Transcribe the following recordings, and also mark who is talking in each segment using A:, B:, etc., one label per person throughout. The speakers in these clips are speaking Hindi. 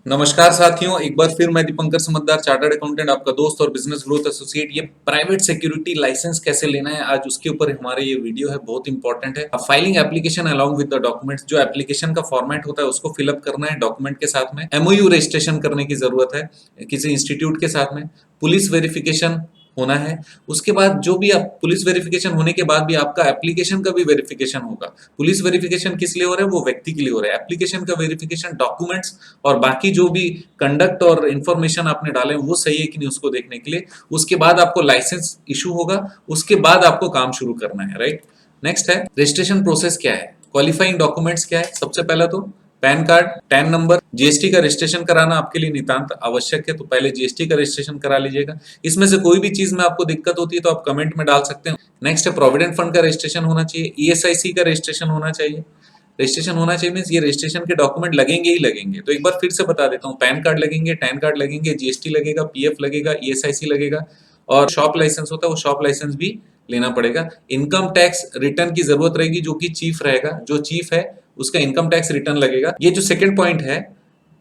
A: नमस्कार साथियों, एक बार फिर मैं दीपंकर समझदार चार्टर्ड अकाउंटेंट, आपका दोस्त और बिजनेस ग्रोथ एसोसिएट। ये प्राइवेट सिक्योरिटी लाइसेंस कैसे लेना है, आज उसके ऊपर हमारे ये वीडियो है, बहुत इंपॉर्टेंट है। Filing application along with the documents, जो एप्लीकेशन का फॉर्मेट होता है उसको फिलअप करना है डॉक्यूमेंट के साथ में। एमओयू रजिस्ट्रेशन करने की जरूरत है किसी इंस्टीट्यूट के साथ में। पुलिस वेरिफिकेशन होना है। उसके बाद जो भी आप पुलिस वेरिफिकेशन होने के बाद भी आपका एप्लीकेशन का भी वेरिफिकेशन होगा। पुलिस वेरिफिकेशन किस लिए हो रहा है? वो व्यक्ति के लिए हो रहा है। एप्लीकेशन का वेरिफिकेशन डॉक्यूमेंट्स और बाकी जो भी कंडक्ट और इंफॉर्मेशन आपने डाले वो सही है कि नहीं उसको देखने के लिए। उसके बाद आपको लाइसेंस इशू होगा, उसके बाद आपको काम शुरू करना है, राइट। नेक्स्ट है रजिस्ट्रेशन प्रोसेस क्या है, क्वालिफाइंग डॉक्यूमेंट्स क्या है। सबसे पहला तो pan card, tan number, GST का रजिस्ट्रेशन कराना आपके लिए नितांत आवश्यक है, तो पहले जीएसटी का रजिस्ट्रेशन करा लीजिएगा। इसमें से कोई भी चीज में आपको दिक्कत होती है तो आप कमेंट में डाल सकते हैं। नेक्स्ट है प्रोविडेंट फंड का रजिस्ट्रेशन होना चाहिए, ईएसआईसी का रजिस्ट्रेशन होना चाहिए। रजिस्ट्रेशन होना चाहिए मींस ये रजिस्ट्रेशन के डॉक्यूमेंट लगेंगे ही लगेंगे। तो एक बार फिर से बता देता हूँ, पैन कार्ड लगेंगे, टैन कार्ड लगेंगे, जीएसटी लगेगा, पीएफ लगेगा, ईएसआईसी लगेगा, और शॉप लाइसेंस होता है वो शॉप लाइसेंस भी लेना पड़ेगा। इनकम टैक्स रिटर्न की जरूरत रहेगी, जो कि चीफ रहेगा, जो चीफ है उसका इनकम टैक्स रिटर्न लगेगा। ये जो सेकंड पॉइंट है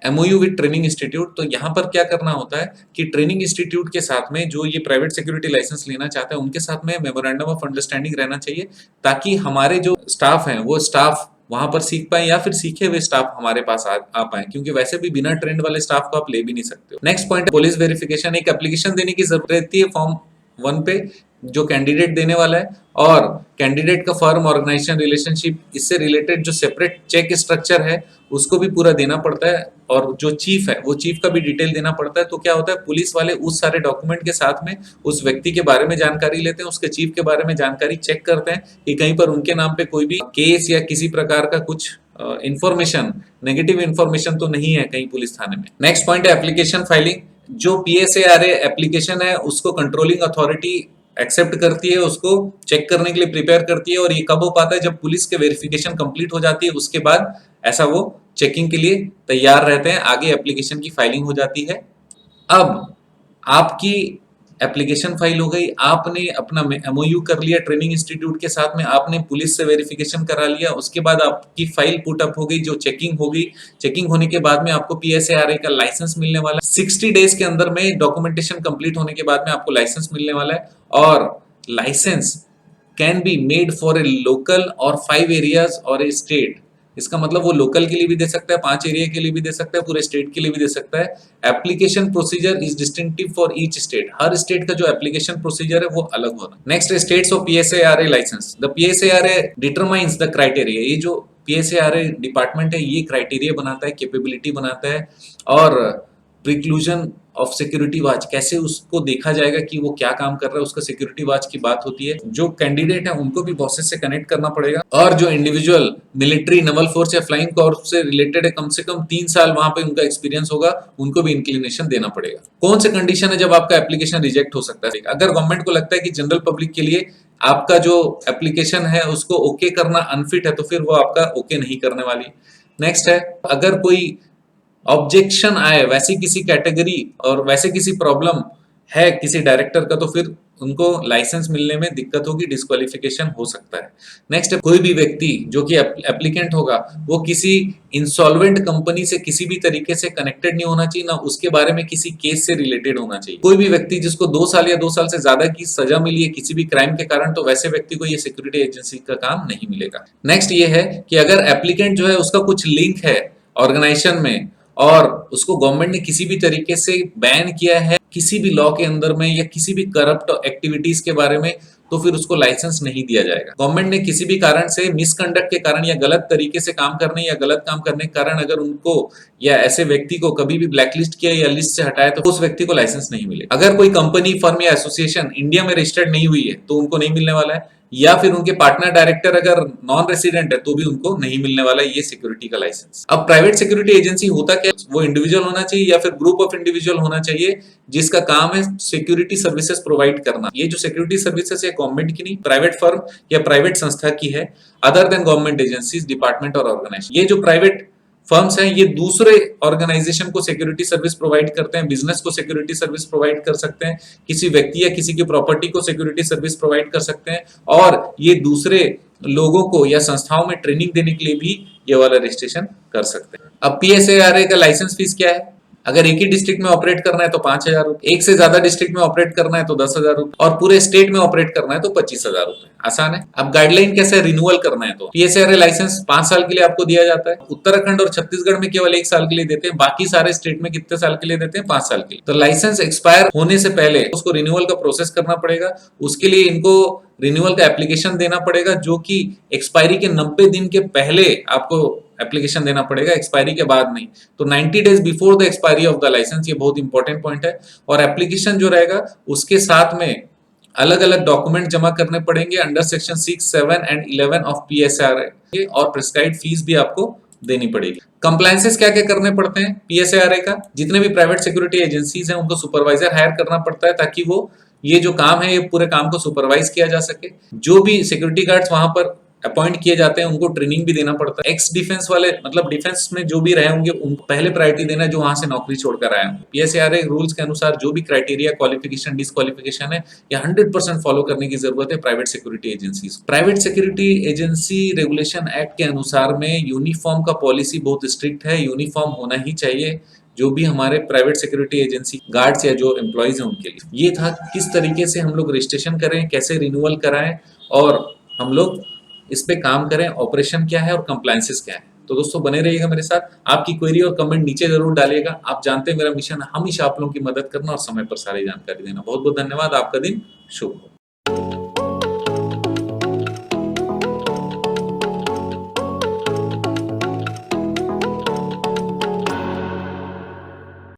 A: एमओयू विद ट्रेनिंग इंस्टीट्यूट, तो यहाँ पर क्या करना होता है कि ट्रेनिंग इंस्टीट्यूट के साथ में जो ये प्राइवेट सिक्योरिटी लाइसेंस लेना चाहता है उनके साथ में मेमोरेंडम ऑफ अंडरस्टैंडिंग रहना चाहिए, ताकि हमारे जो स्टाफ है वो स्टाफ वहां पर सीख पाए या फिर सीखे हुए स्टाफ हमारे पास आ पाए, क्योंकि वैसे भी बिना ट्रेंड वाले स्टाफ को आप ले भी नहीं सकते हो। Next point police verification. एक एप्लीकेशन देने की जरूरत रहती है फॉर्म 1 पे, जो कैंडिडेट देने वाला है, और कैंडिडेट का फर्म ऑर्गेनाइजेशन रिलेशनशिप, इससे रिलेटेड जो सेपरेट चेक स्ट्रक्चर है उसको भी पूरा देना पड़ता है, और जो चीफ है वो चीफ का भी डिटेल देना पड़ता है। तो क्या होता है, पुलिस वाले उस सारे डॉक्यूमेंट के साथ में उस व्यक्ति के बारे में जानकारी लेते हैं, उसके चीफ के बारे में जानकारी चेक करते हैं कि कहीं पर उनके नाम पे कोई भी केस या किसी प्रकार का कुछ इंफॉर्मेशन, नेगेटिव इंफॉर्मेशन तो नहीं है कहीं पुलिस थाने में। नेक्स्ट पॉइंट है एप्लीकेशन फाइलिंग। जो पीएसएआरए एप्लीकेशन है उसको कंट्रोलिंग अथॉरिटी एक्सेप्ट करती है, उसको चेक करने के लिए प्रिपेयर करती है, और ये कब हो पाता है, जब पुलिस के वेरिफिकेशन कंप्लीट हो जाती है, उसके बाद ऐसा वो चेकिंग के लिए तैयार रहते हैं, आगे एप्लीकेशन की फाइलिंग हो जाती है। अब आपकी एप्लीकेशन फाइल हो गई, आपने अपना एमओयू कर लिया ट्रेनिंग इंस्टीट्यूट के साथ में, आपने पुलिस से वेरिफिकेशन करा लिया, उसके बाद आपकी फाइल पुट अप हो गई, जो चेकिंग होगी। चेकिंग होने के बाद में आपको पीएसएआरए का लाइसेंस मिलने वाला है। 60 डेज के अंदर में डॉक्यूमेंटेशन कंप्लीट होने के बाद में आपको लाइसेंस मिलने वाला है, और licence can be made for a local or 5 areas और ए स्टेट। इसका मतलब वो लोकल के लिए भी दे सकता है, 5 एरिया के लिए भी दे सकता है, पूरे स्टेट के लिए भी दे सकता है। Application procedure is distinctive for each state. हर स्टेट का जो एप्लीकेशन प्रोसीजर है वो अलग होना। Next states of PSARA licence. The PSARA determines the criteria. ये जो पीएसएआरए डिपार्टमेंट है ये क्राइटेरिया बनाता है, कैपेबिलिटी बनाता है, और प्रिक्लूजन ऑफ सिक्योरिटी वॉच, कैसे उसको देखा जाएगा कि वो क्या काम कर रहा है, उसका सिक्योरिटी वॉच की बात होती है। जो कैंडिडेट है उनको भी बॉसेस से कनेक्ट करना पड़ेगा, और जो इंडिविजुअल मिलिट्री, नेवल फोर्स या फ्लाइंग कॉर्प्स से रिलेटेड है, कम से कम 3 साल वहां पे उनका एक्सपीरियंस होगा, उनको भी इंक्लिनेशन देना पड़ेगा। कौन से कंडीशन है जब आपका एप्लीकेशन रिजेक्ट हो सकता है? अगर गवर्नमेंट को लगता है कि जनरल पब्लिक के लिए आपका जो एप्लीकेशन है उसको ओके करना अनफिट है, तो फिर वो आपका ओके नहीं करने वाली। नेक्स्ट है अगर कोई ऑब्जेक्शन आए, वैसी किसी कैटेगरी और वैसे किसी प्रॉब्लम है किसी डायरेक्टर का, तो फिर उनको लाइसेंस मिलने में दिक्कत होगी, डिस्क्वालिफिकेशन हो सकता है। नेक्स्ट है कोई भी व्यक्ति जो कि एप्लीकेंट होगा वो किसी इंसॉल्वेंट कंपनी से किसी भी तरीके से कनेक्टेड नहीं होना चाहिए, ना उसके बारे में किसी केस से रिलेटेड होना चाहिए। कोई भी व्यक्ति जिसको 2 साल या 2 साल से ज्यादा की सजा मिली है किसी भी क्राइम के कारण, तो वैसे व्यक्ति को ये सिक्योरिटी एजेंसी का काम नहीं मिलेगा। नेक्स्ट ये है कि अगर एप्लीकेंट जो है उसका कुछ लिंक है ऑर्गेनाइजेशन में, और उसको गवर्नमेंट ने किसी भी तरीके से बैन किया है किसी भी लॉ के अंदर में, या किसी भी करप्ट एक्टिविटीज के बारे में, तो फिर उसको लाइसेंस नहीं दिया जाएगा। गवर्नमेंट ने किसी भी कारण से मिसकंडक्ट के कारण या गलत तरीके से काम करने या गलत काम करने के कारण अगर उनको या ऐसे व्यक्ति को कभी भी ब्लैकलिस्ट किया या लिस्ट से हटाया, तो उस व्यक्ति को लाइसेंस नहीं मिलेगा। अगर कोई कंपनी, फर्म या एसोसिएशन इंडिया में रजिस्टर्ड नहीं हुई है तो उनको नहीं मिलने वाला है, या फिर उनके पार्टनर डायरेक्टर अगर नॉन रेसिडेंट है तो भी उनको नहीं मिलने वाला है ये सिक्योरिटी का लाइसेंस। अब प्राइवेट सिक्योरिटी एजेंसी होता क्या, वो इंडिविजुअल होना चाहिए या फिर ग्रुप ऑफ इंडिविजुअल होना चाहिए जिसका काम है सिक्योरिटी सर्विसेज प्रोवाइड करना। ये जो सिक्योरिटी सर्विसेज है गवर्नमेंट की नहीं, प्राइवेट फर्म या प्राइवेट संस्था की है, other than government agencies, department और ऑर्गेनाइजेशन। ये जो प्राइवेट फर्म्स हैं ये दूसरे ऑर्गेनाइजेशन को सिक्योरिटी सर्विस प्रोवाइड करते हैं, बिजनेस को सिक्योरिटी सर्विस प्रोवाइड कर सकते हैं, किसी व्यक्ति या किसी की प्रॉपर्टी को सिक्योरिटी सर्विस प्रोवाइड कर सकते हैं, और ये दूसरे लोगों को या संस्थाओं में ट्रेनिंग देने के लिए भी ये वाला रजिस्ट्रेशन कर सकते हैं। अब पीएसएआरए का लाइसेंस फीस क्या है? अगर एक ही डिस्ट्रिक्ट में ऑपरेट करना है तो 5,000 रुपए, एक से ज्यादा डिस्ट्रिक्ट में ऑपरेट करना है तो 10,000 रुपए, और पूरे स्टेट में ऑपरेट करना है तो 25,000 रुपए। आसान है। अब गाइडलाइन कैसे, रिन्यूअल करना है तो पीएसआरए लाइसेंस 5 साल के लिए आपको दिया जाता है। उत्तराखंड और छत्तीसगढ़ में केवल 1 साल के लिए देते हैं, बाकी सारे स्टेट में कितने साल के लिए देते हैं, 5 साल के लिए। तो लाइसेंस एक्सपायर होने से पहले उसको रिन्यूअल का प्रोसेस करना पड़ेगा। उसके लिए इनको रिन्यूअल का एप्लीकेशन देना पड़ेगा, जो कि एक्सपायरी के 90 दिन के पहले आपको एप्लीकेशन देना पड़ेगा, एक्सपायरी के बाद नहीं। तो 90 days before the expiry of the licence, ये बहुत इंपॉर्टेंट पॉइंट है। और एप्लीकेशन जो रहेगा उसके साथ में अलग अलग डॉक्यूमेंट जमा करने पड़ेंगे अंडर सेक्शन 6, 7 एंड 11 ऑफ पीएसआरए, और प्रिस्क्राइब्ड फीस भी आपको देनी पड़ेगी। कंप्लायंसेस क्या क्या करने पड़ते हैं पीएसआरए का, जितने भी प्राइवेट सिक्योरिटी एजेंसीज हैं उनको सुपरवाइजर हायर करना पड़ता है, ताकि वो ये जो काम है ये पूरे काम को सुपरवाइज किया जा सके। जो भी सिक्योरिटी गार्ड्स वहां पर अपॉइंट किए जाते हैं उनको ट्रेनिंग भी देना पड़ता है। एक्स डिफेंस वाले, मतलब डिफेंस में जो भी रहे होंगे उनको पहले प्रायोरिटी देना है, जो वहां से नौकरी छोड़कर आए होंगे। पीएसआरए रूल्स के अनुसार जो भी क्राइटेरिया, क्वालिफिकेशन, डिस्क्वालिफिकेशन है, ये 100% फॉलो करने की जरूरत है private security agencies. Private security agency regulation act के अनुसार में यूनिफॉर्म का पॉलिसी बहुत स्ट्रिक्ट है, यूनिफॉर्म होना ही चाहिए जो भी हमारे प्राइवेट सिक्योरिटी एजेंसी गार्ड्स या जो एम्प्लॉइज हैं उनके लिए। ये था किस तरीके से हम लोग रजिस्ट्रेशन करें, कैसे रिन्यूअल कराएं, और हम लोग इस पे काम करें, ऑपरेशन क्या है और कंप्लायंसेस क्या है। तो दोस्तों बने रहिएगा मेरे साथ। आपकी क्वेरी और कमेंट नीचे जरूर डालिएगा। आप जानते हैं मेरा मिशन है हमेशा आप लोगों की मदद करना और समय पर सारी जानकारी देना। बहुत बहुत धन्यवाद। आपका दिन शुभ हो।